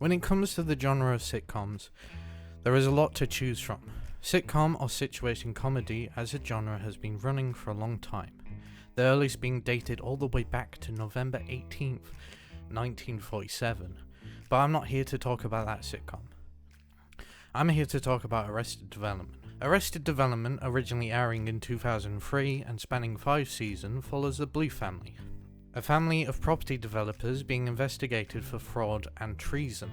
When it comes to the genre of sitcoms, there is a lot to choose from. Sitcom or situation comedy as a genre has been running for a long time, the earliest being dated all the way back to November 18th, 1947. But I'm not here to talk about that sitcom. I'm here to talk about Arrested Development. Arrested Development, originally airing in 2003 and spanning 5 seasons, follows the Bluth family, a family of property developers being investigated for fraud and treason.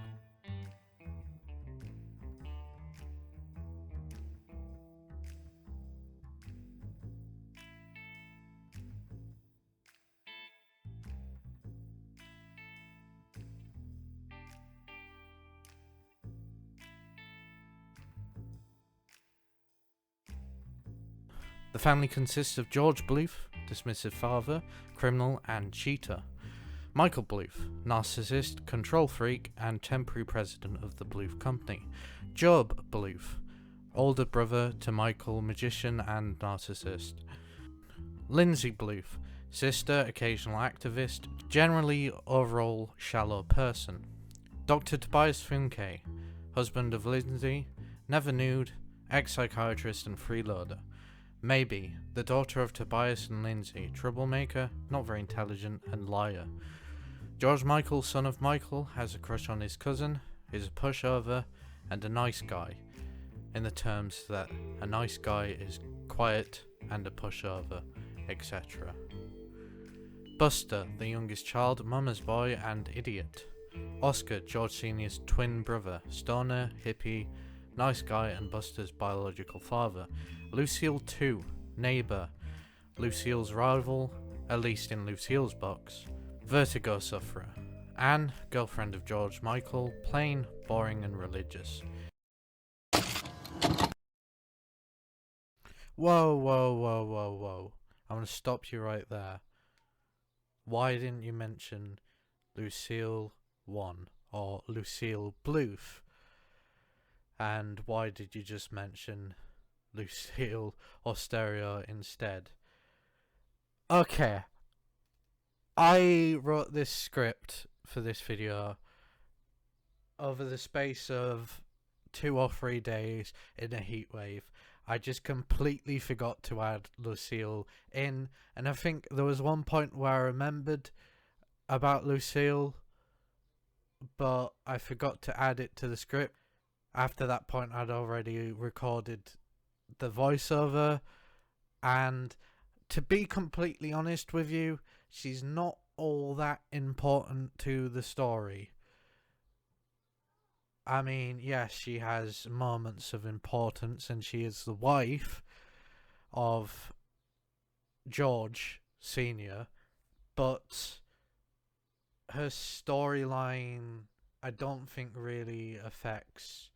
The family consists of George Bluth, dismissive father, criminal and cheater; Michael Bluth, narcissist, control freak and temporary president of the Bluth Company; Job Bluth, older brother to Michael, magician and narcissist; Lindsay Bluth, sister, occasional activist, generally overall shallow person; Dr. Tobias Funke, husband of Lindsay, never nude, ex-psychiatrist and freeloader; Maybe, the daughter of Tobias and Lindsay, troublemaker, not very intelligent, and liar; George Michael, son of Michael, has a crush on his cousin, is a pushover, and a nice guy, in the terms that a nice guy is quiet and a pushover, etc. Buster, the youngest child, mama's boy, and idiot; Oscar, George Sr.'s twin brother, stoner, hippie, nice guy, and Buster's biological father; Lucille 2, neighbour, Lucille's rival, at least in Lucille's box; vertigo sufferer; Anne, girlfriend of George Michael, plain, boring and religious. Whoa. I'm going to stop you right there. Why didn't you mention Lucille 1 or Lucille Bluth? And why did you just mention Lucille Osterio instead? Okay. I wrote this script for this video over the space of 2 or 3 days in a heat wave. I just completely forgot to add Lucille in, and I think there was one point where I remembered about Lucille, but I forgot to add it to the script. After that point, I'd already recorded the voiceover, and to be completely honest with you, she's not all that important to the story. I mean, yes, she has moments of importance, and she is the wife of George Sr., but her storyline, I don't think really affects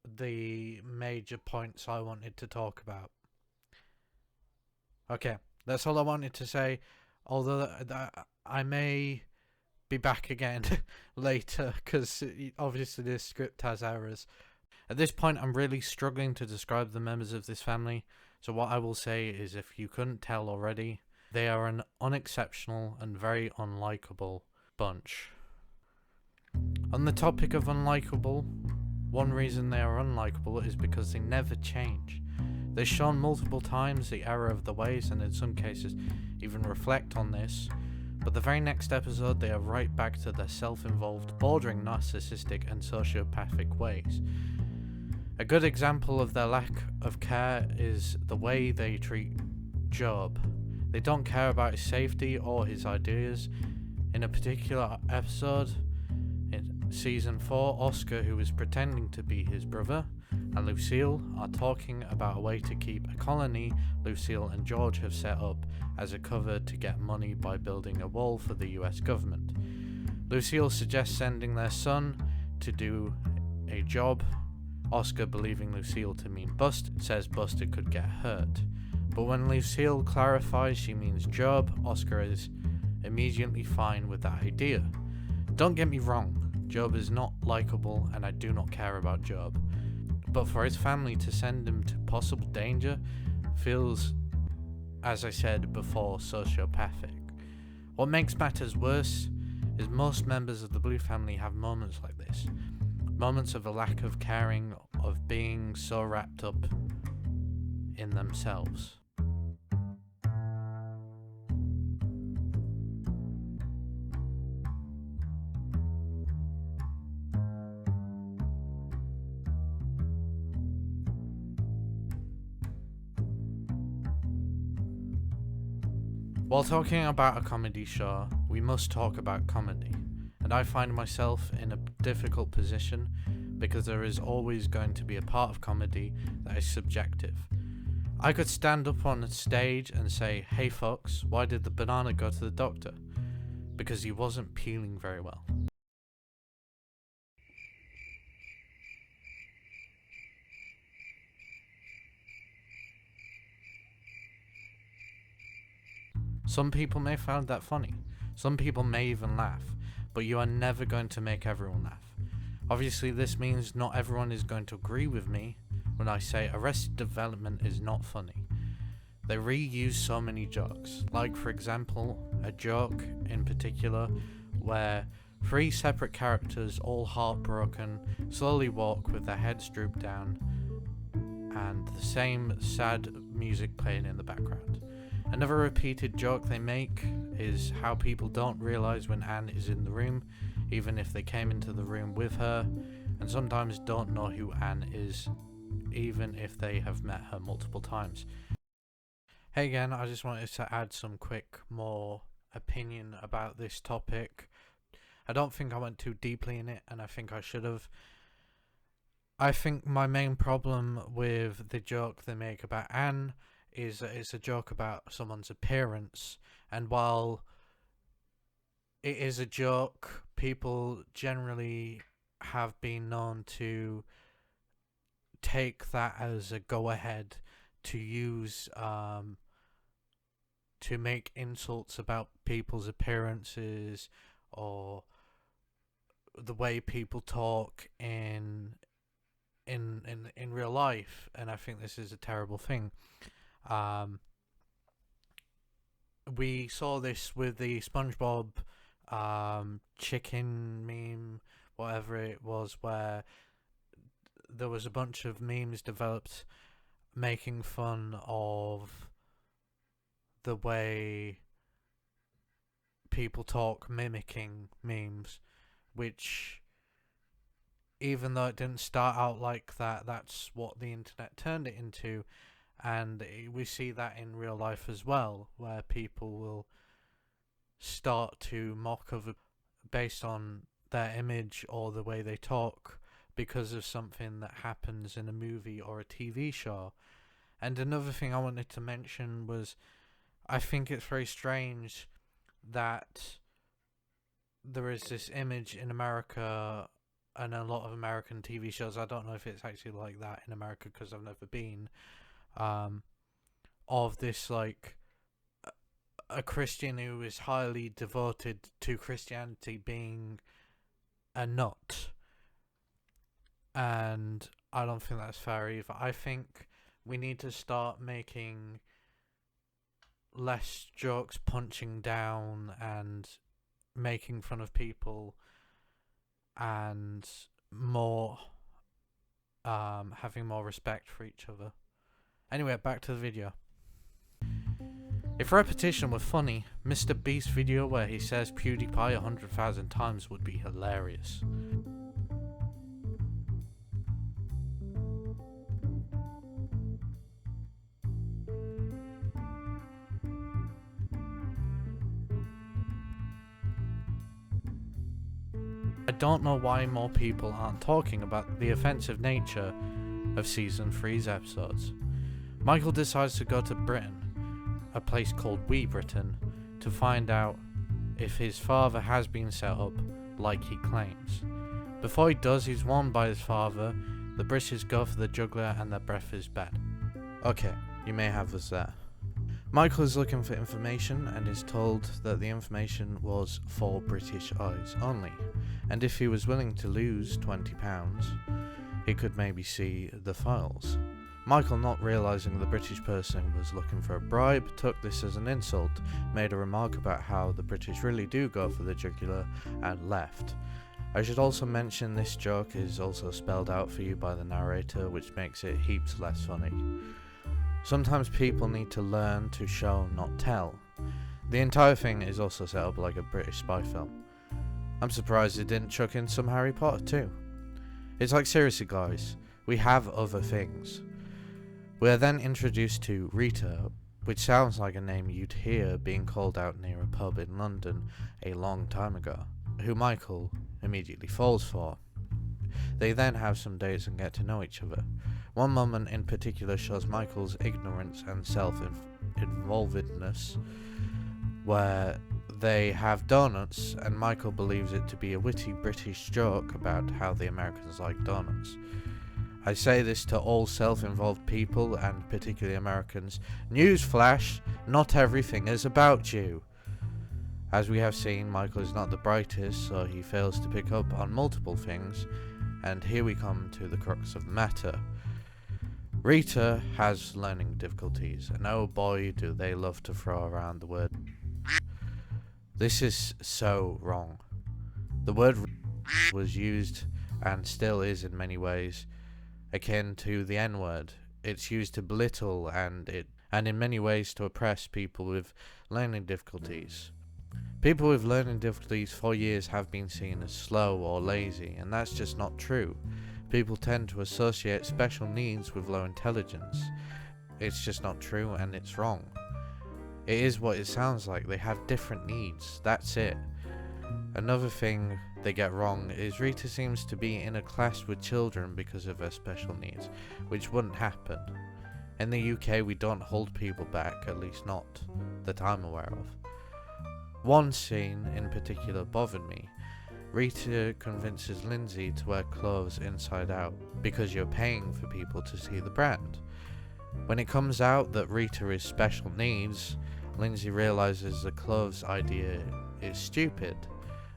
the major points I wanted to talk about. Okay, that's all I wanted to say, although I may be back again later, because obviously this script has errors. At this point, I'm really struggling to describe the members of this family, so what I will say is, if you couldn't tell already, they are an unexceptional and very unlikable bunch. On the topic of unlikable, one reason they are unlikable is because they never change. They're shown multiple times the error of the ways, and in some cases even reflect on this, but the very next episode they are right back to their self-involved, bordering narcissistic and sociopathic ways. A good example of their lack of care is the way they treat Job. They don't care about his safety or his ideas. In a particular episode, in season 4, Oscar, who is pretending to be his brother, and Lucille are talking about a way to keep a colony Lucille and George have set up as a cover to get money by building a wall for the US government. Lucille suggests sending their son to do a job. Oscar, believing Lucille to mean Buster, says Buster could get hurt. But when Lucille clarifies she means Job, Oscar is immediately fine with that idea. Don't get me wrong, Job is not likable and I do not care about Job. But for his family to send him to possible danger feels, as I said before, sociopathic. What makes matters worse is most members of the Blue family have moments like this. Moments of a lack of caring, of being so wrapped up in themselves. While talking about a comedy show, we must talk about comedy, and I find myself in a difficult position because there is always going to be a part of comedy that is subjective. I could stand up on a stage and say, "Hey folks, why did the banana go to the doctor?" Because he wasn't peeling very well. Some people may find that funny. Some people may even laugh, but you are never going to make everyone laugh. Obviously, this means not everyone is going to agree with me when I say Arrested Development is not funny. They reuse so many jokes, like for example, a joke in particular where 3 separate characters, all heartbroken, slowly walk with their heads drooped down and the same sad music playing in the background. Another repeated joke they make is how people don't realise when Anne is in the room, even if they came into the room with her, and sometimes don't know who Anne is, even if they have met her multiple times. Hey again, I just wanted to add some quick more opinion about this topic. I don't think I went too deeply in it, and I think I should have. I think my main problem with the joke they make about Anne is that it's a joke about someone's appearance, and while it is a joke, people generally have been known to take that as a go-ahead to use to make insults about people's appearances or the way people talk in real life, and I think this is a terrible thing. We saw this with the SpongeBob chicken meme, whatever it was, where there was a bunch of memes developed making fun of the way people talk, mimicking memes, which, even though it didn't start out like that, that's what the internet turned it into. And we see that in real life as well, where people will start to mock other based on their image or the way they talk because of something that happens in a movie or a TV show. And another thing I wanted to mention was, I think it's very strange that there is this image in America and a lot of American TV shows. I don't know if it's actually like that in America because I've never been. Of this, like, a Christian who is highly devoted to Christianity being a nut, and I don't think that's fair either. I think we need to start making less jokes punching down and making fun of people, and more having more respect for each other. Anyway, back to the video. If repetition were funny, Mr. Beast's video where he says PewDiePie 100,000 times would be hilarious. I don't know why more people aren't talking about the offensive nature of Season 3's episodes. Michael decides to go to Britain, a place called Wee Britain, to find out if his father has been set up like he claims. Before he does, he's warned by his father. The British go for the juggler and their breath is bad. Okay, you may have us there. Michael is looking for information and is told that the information was for British eyes only, and if he was willing to lose £20, he could maybe see the files. Michael, not realising the British person was looking for a bribe, took this as an insult, made a remark about how the British really do go for the jugular, and left. I should also mention this joke is also spelled out for you by the narrator, which makes it heaps less funny. Sometimes people need to learn to show, not tell. The entire thing is also set up like a British spy film. I'm surprised it didn't chuck in some Harry Potter too. It's like, seriously guys, we have other things. We are then introduced to Rita, which sounds like a name you'd hear being called out near a pub in London a long time ago, who Michael immediately falls for. They then have some dates and get to know each other. One moment in particular shows Michael's ignorance and self-involvedness, where they have donuts and Michael believes it to be a witty British joke about how the Americans like donuts. I say this to all self-involved people, and particularly Americans. Newsflash, not everything is about you. As we have seen, Michael is not the brightest, so he fails to pick up on multiple things, and here we come to the crux of the matter. Rita has learning difficulties, and oh boy do they love to throw around the word. This is so wrong. The word was used, and still is in many ways, akin to the N-word. It's used to belittle and in many ways to oppress people with learning difficulties. People with learning difficulties for years have been seen as slow or lazy, and that's just not true. People tend to associate special needs with low intelligence. It's just not true, and it's wrong. It is what it sounds like. They have different needs. That's it. Another thing they get wrong is Rita seems to be in a class with children because of her special needs, which wouldn't happen. In the UK, we don't hold people back, at least not that I'm aware of. One scene in particular bothered me. Rita convinces Lindsay to wear clothes inside out because you're paying for people to see the brand. When it comes out that Rita is special needs, Lindsay realizes the clothes idea is stupid.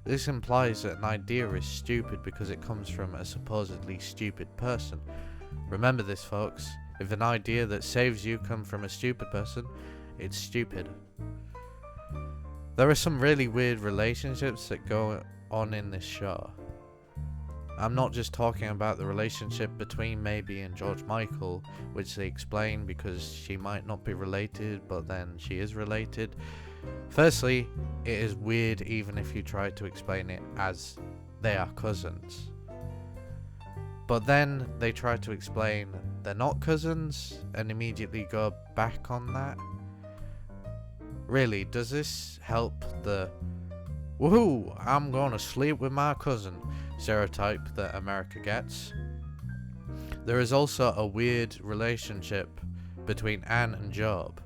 This implies that an idea is stupid because it comes from a supposedly stupid person. Remember this, folks. If an idea that saves you comes from a stupid person, it's stupid. There are some really weird relationships that go on in this show. I'm not just talking about the relationship between Maybe and George Michael, which they explain because she might not be related, but then she is related. Firstly, it is weird even if you try to explain it as they are cousins. But then they try to explain they're not cousins and immediately go back on that. Really, does this help the "woohoo, I'm gonna sleep with my cousin" stereotype that America gets? There is also a weird relationship between Anne and Job.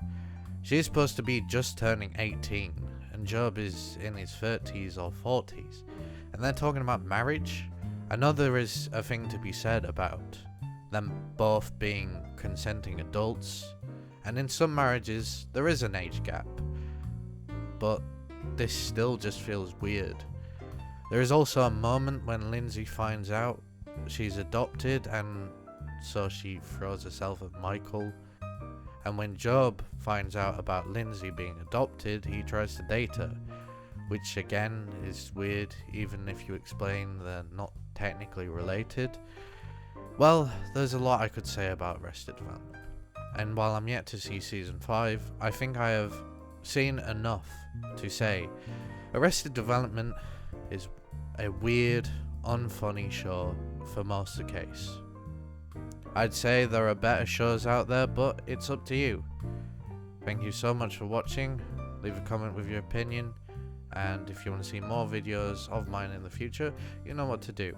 She is supposed to be just turning 18, and Job is in his 30s or 40s, and they're talking about marriage. I know there is a thing to be said about them both being consenting adults, and in some marriages there is an age gap, but this still just feels weird. There is also a moment when Lindsay finds out she's adopted, and so she throws herself at Michael. And when Job finds out about Lindsay being adopted, he tries to date her, which again is weird even if you explain they're not technically related. Well, there's a lot I could say about Arrested Development, and while I'm yet to see season 5, I think I have seen enough to say Arrested Development is a weird, unfunny show for most of the case. I'd say there are better shows out there, but it's up to you. Thank you so much for watching. Leave a comment with your opinion, and if you want to see more videos of mine in the future, you know what to do.